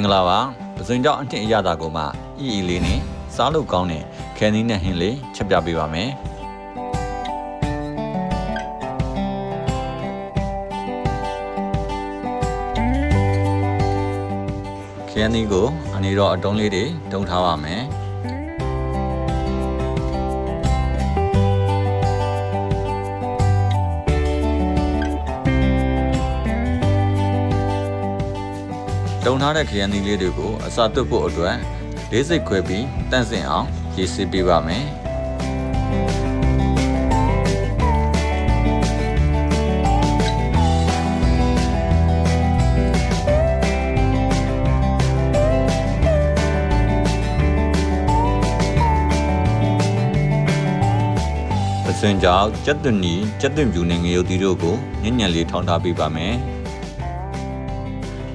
င်္ဂလာပါပဇွန်ကြောင့်အထင်အရသာကိုမှအီအီလေးနဲ့စားလို့ကောင်းတဲ့ခဲနင်းနဲ့ဟင်းလေးချက်ပြပေးပါမယ်ခဲနင်းကိုအနေတော့အတုံးလေးတွေတုံးထားပါမယ်တုံထားတဲ့ခရမ်းသီးလေးတွေကိုအစာသွတ်ဖို့အတွက်လေးစိတ်ခွဲပြီးတန့်စင်အောင်ရေးစစ်ပေးပါမယ်ပစင်ကြောင့်ကြက်သွန်နီကြက်သွန်ပြူနဲ့ငရုတ်သီးတို့ကိုညံ့ညံ့လေးထောင်းထားပေးပါမယ်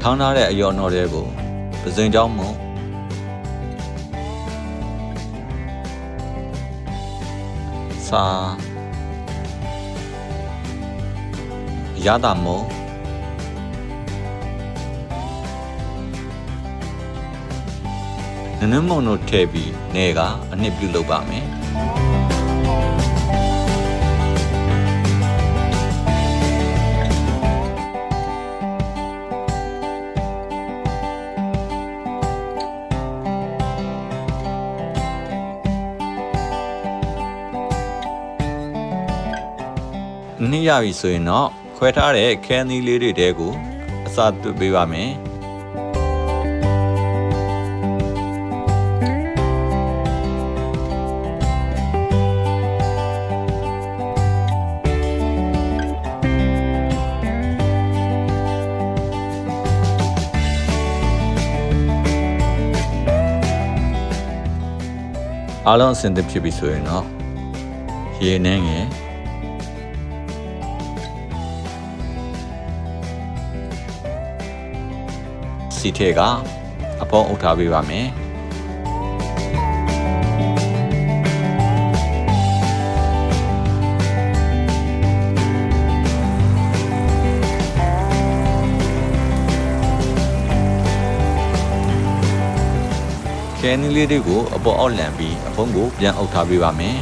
ထောင်းထားတဲ့အယောနော်တွေကိုပဇင်ကြောင်းမို့စာရတာမို့နနမုံတို့ထည့်ပြီးနေကအနှစ်ပြုလုပ်ပါမယ်နှစ်ရပြီဆိုရင်တော့ခွဲထားတဲ့ခဲသီးလေးတွေတဲကိုအစာသွတ်ပေးပါမယ်အားလုံးအဆင်သင့်ဖြစ်ပြီဆိုရင်တော့ရေနှင်းငယ်စီထဲကအပေါင်းအုပ်ထားပေးပါမယ်ခဲနည်းလေးတွေကိုအပေါ်အောက်လန်ပြီးအဖုံးကိုပြန်အုပ်ထားပေးပါမယ်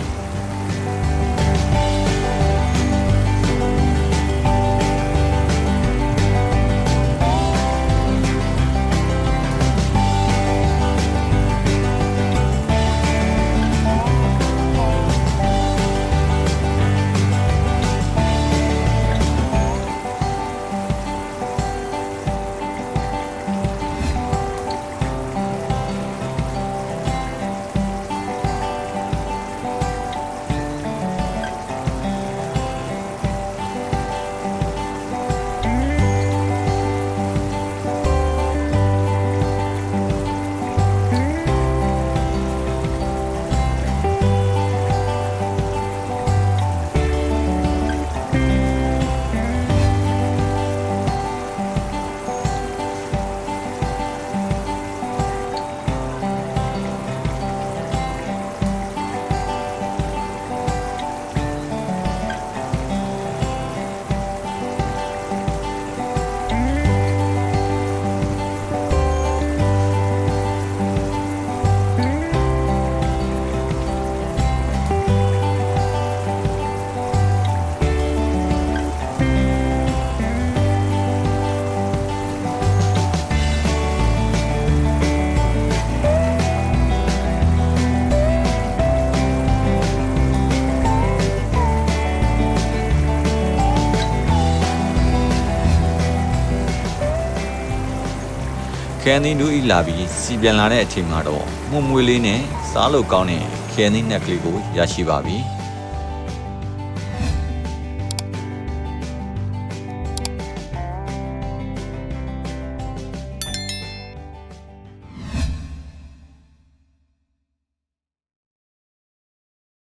ခဲနင်းတို့ဤလာပြီးစီပြန်လာတဲ့အချိန်မှာတော့မှုမွေးလေးနဲ့စားလို့ကောင်းတဲ့ခဲနင်းနက်ကလေးကိုရရှိပါပြီ။